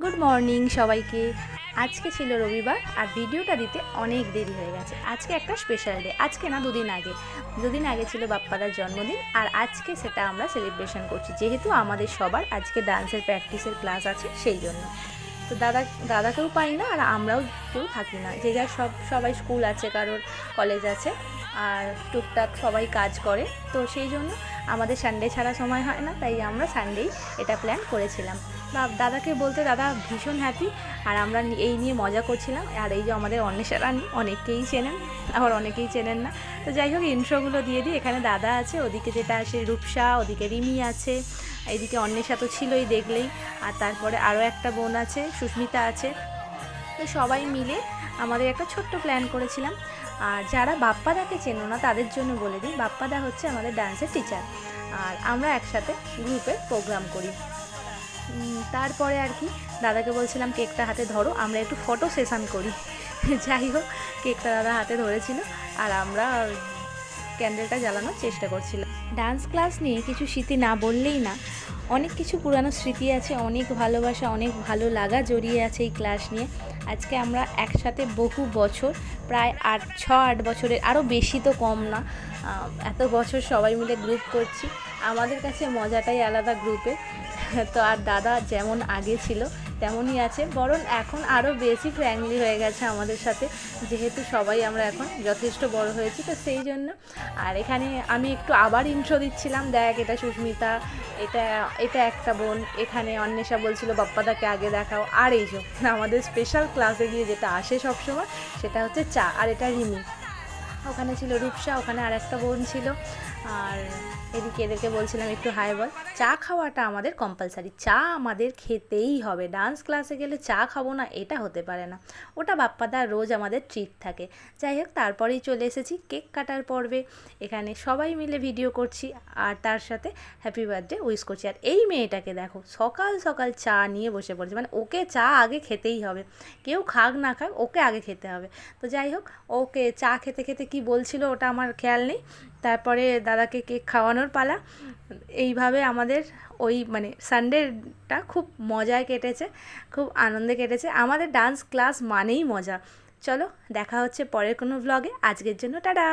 Good morning সবাইকে। আজকে ছিল রবিবার আর ভিডিওটা দিতে অনেক দেরি হয়ে গেছে। আজকে একটা স্পেশাল ডে, আজকে না দুদিন আগে ছিল বাপ্পাদার জন্মদিন আর আজকে সেটা আমরা সেলিব্রেশন করছি, যেহেতু আমাদের সবার আজকে ডান্সের প্র্যাকটিসের ক্লাস আছে সেই জন্য। তো দাদাকেও পাই না আর আমরাও কেউ থাকি না, যে যার সবাই স্কুল আছে, কারোর কলেজ আছে আর টুকটাক সবাই কাজ করে, তো সেই জন্য আমাদের সানডে ছাড়া সময় হয় না, তাই আমরা সানডেই এটা প্ল্যান করেছিলাম। দাদাকে বলতে দাদা ভীষণ হ্যাপি আর আমরা এই নিয়ে মজা করছিলাম। আর এই যে আমাদের অন্বেষা রানী, অনেকেই চেনেন আবার অনেকেই চেনেন না, তো যাই হোক ইন্ট্রোগুলো দিয়ে দিই। এখানে দাদা আছে, ওদিকে যেটা আছে রূপসা, ওদিকে রিমি আছে, এইদিকে অন্বেষা তো ছিলই দেখলেই, আর তারপরে আরও একটা বোন আছে, সুস্মিতা আছে। তো সবাই মিলে আমাদের একটা ছোট্ট প্ল্যান করেছিলাম। আর যারা বাপ্পাদাকে চেনো না তাদের জন্য বলে দিই, বাপ্পাদা হচ্ছে আমাদের ডান্সের টিচার আর আমরা একসাথে গ্রুপে প্রোগ্রাম করি। তারপরে আর কি দাদাকে বলছিলাম কেকটা হাতে ধরো, আমরা একটু ফটো সেশন করি। যাই হোক কেকটা দাদা হাতে ধরেছিল আর আমরা ক্যান্ডেলটা জ্বালানোর চেষ্টা করছিলাম। ডান্স ক্লাস নিয়ে কিছু স্মৃতি না বললেই না, অনেক কিছু পুরানো স্মৃতি আছে, অনেক ভালোবাসা, অনেক ভালো লাগা জড়িয়ে আছে এই ক্লাস নিয়ে। আজকে আমরা একসাথে বহু বছর, প্রায় 8 বছরের, আরও বেশি তো কম না, এত বছর সবাই মিলে গ্রুপ করছি। আমাদের কাছে মজাটাই আলাদা গ্রুপে। তো আর দাদা যেমন আগে ছিল তেমনই আছে, বরং এখন আরও বেশি ফ্র্যাঙ্কলি হয়ে গেছে আমাদের সাথে, যেহেতু সবাই আমরা এখন যথেষ্ট বড় হয়েছি, তো সেই জন্য। আর এখানে আমি একটু আবার ইন্ট্রো দিচ্ছিলাম, দেখ এটা সুস্মিতা, এটা এটা একটা বোন, এখানে অন্বেষা বলছিল বাপ্পাদাকে আগে দেখাও। আর এই যে আমাদের স্পেশাল ক্লাসে গিয়ে যেটা আসে সবসময় সেটা হচ্ছে চা, আর এটা রিমি। ওখানে ছিল রূপসা, ওখানে আর একটা বোন ছিল, আর এদিকে এদেরকে বলছিলাম একটু হাই বল। চা খাওয়াটা আমাদের কম্পালসারি, চা আমাদের খেতেই হবে, ডান্স ক্লাসে গেলে চা খাবো না এটা হতে পারে না, ওটা বাপ্পাদার রোজ আমাদের ট্রিট থাকে। যাই হোক তারপরেই চলে এসেছি কেক কাটার পর্বে। এখানে সবাই মিলে ভিডিও করছি আর তার সাথে হ্যাপি বার্থডে উইশ করছি। আর এই মেয়েটাকে দেখো, সকাল সকাল চা নিয়ে বসে পড়েছে, মানে ওকে চা আগে খেতেই হবে, কেউ খাক না খাক ওকে আগে খেতে হবে। তো যাই হোক ওকে চা খেতে খেতে কি বলছিল ওটা আমার খেয়াল নেই। তারপরে দাদাকে কেক খাওয়ানোর পালা। এইভাবে আমাদের ওই মানে সানডেটা খুব মজায় কেটেছে, খুব আনন্দে কেটেছে। আমাদের ডান্স ক্লাস মানেই মজা। চলো দেখা হচ্ছে পরের কোনো ব্লগে, আজকের জন্য টাটা।